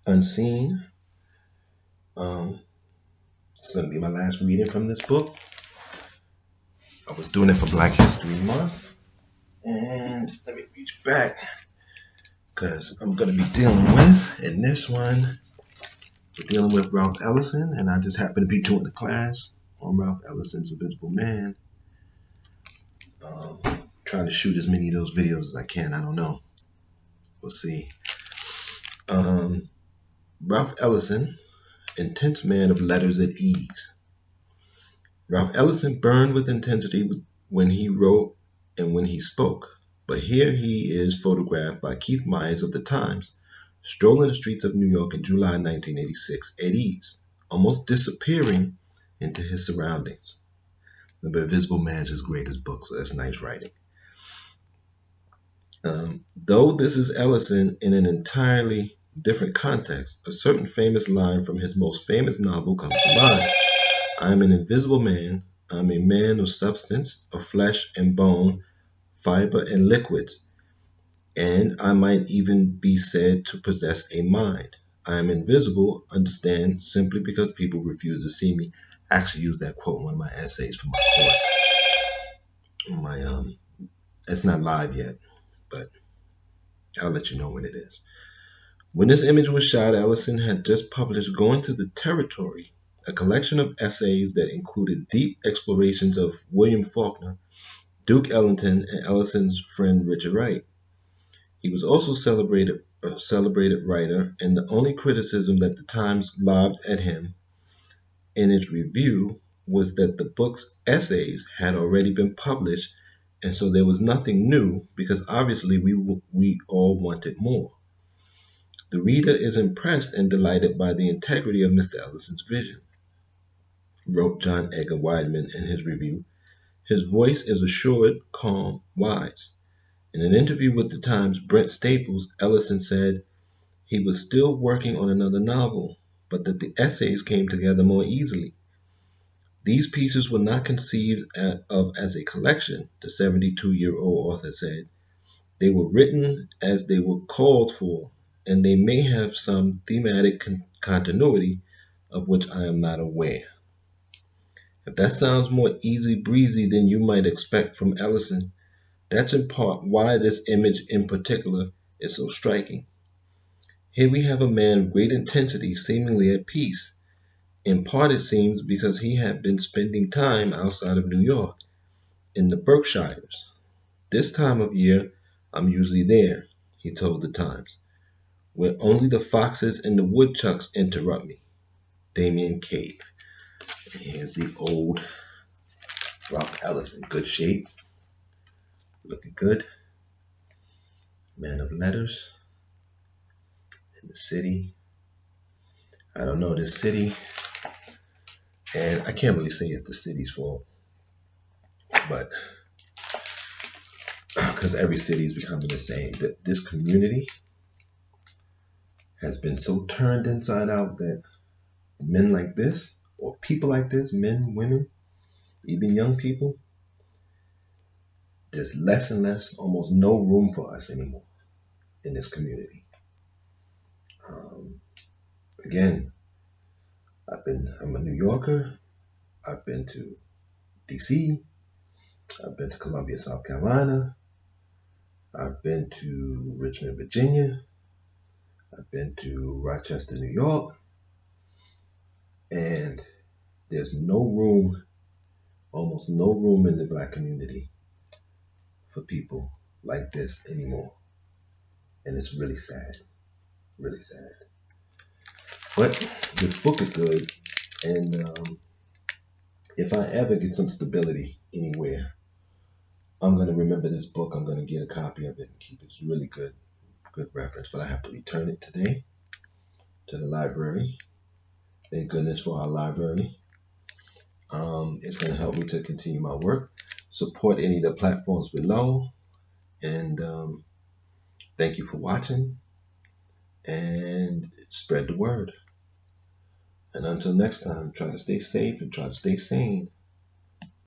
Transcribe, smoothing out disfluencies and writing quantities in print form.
Unseen. It's going to be my last reading from this book. I was doing it for Black History Month. And let me reach back because I'm going to be dealing with, in this one, we're dealing with Ralph Ellison. And I just happen to be doing the class on Ralph Ellison's Invisible Man. Trying to shoot as many of those videos as I can. I don't know. We'll see. Ralph Ellison, intense man of letters at ease. Ralph Ellison burned with intensity when he wrote and when he spoke. But here he is photographed by Keith Myers of the Times, strolling the streets of New York in July 1986 at ease, almost disappearing into his surroundings. The Invisible Man is his greatest book, so that's nice writing. Though this is Ellison in an entirely different context, a certain famous line from his most famous novel comes to mind. I am an invisible man. I am a man of substance, of flesh and bone, fiber and liquids, and I might even be said to possess a mind. I am invisible, understand, simply because people refuse to see me. I actually use that quote in one of my essays for my course. It's not live yet, but I'll let you know when it is. When this image was shot, Ellison had just published Going to the Territory, a collection of essays that included deep explorations of William Faulkner, Duke Ellington, and Ellison's friend Richard Wright. He was also a celebrated writer, and the only criticism that the Times lobbed at him in its review was that the book's essays had already been published, and so there was nothing new because obviously we all wanted more. The reader is impressed and delighted by the integrity of Mr. Ellison's vision, wrote John Edgar Wideman in his review. His voice is assured, calm, wise. In an interview with the Times' Brent Staples, Ellison said he was still working on another novel, but that the essays came together more easily. These pieces were not conceived of as a collection, the 72-year-old author said. They were written as they were called for, and they may have some thematic continuity of which I am not aware. If that sounds more easy breezy than you might expect from Ellison, that's in part why this image in particular is so striking. Here we have a man of great intensity seemingly at peace. In part it seems because he had been spending time outside of New York, in the Berkshires. This time of year I'm usually there, he told the Times, where only the foxes and the woodchucks interrupt me. Damien Cave. And here's the old Ralph Ellison. Good shape. Looking good. Man of letters. In the city. I don't know this city. And I can't really say it's the city's fault. But because every city is becoming the same. This community has been so turned inside out that men like this, or people like this, men, women, even young people, there's less and less, almost no room for us anymore in this community. Again, I'm a New Yorker. I've been to DC. I've been to Columbia, South Carolina. I've been to Richmond, Virginia. I've been to Rochester, New York. And there's no room, almost no room in the Black community for people like this anymore. And it's really sad. Really sad. But this book is good. And if I ever get some stability anywhere, I'm going to remember this book. I'm going to get a copy of it and keep it. It's really good reference. But I have to return it today to the library. Thank goodness for our library. It's going to help me to continue my work. Support any of the platforms below. And thank you for watching. And spread the word. And until next time, try to stay safe and try to stay sane.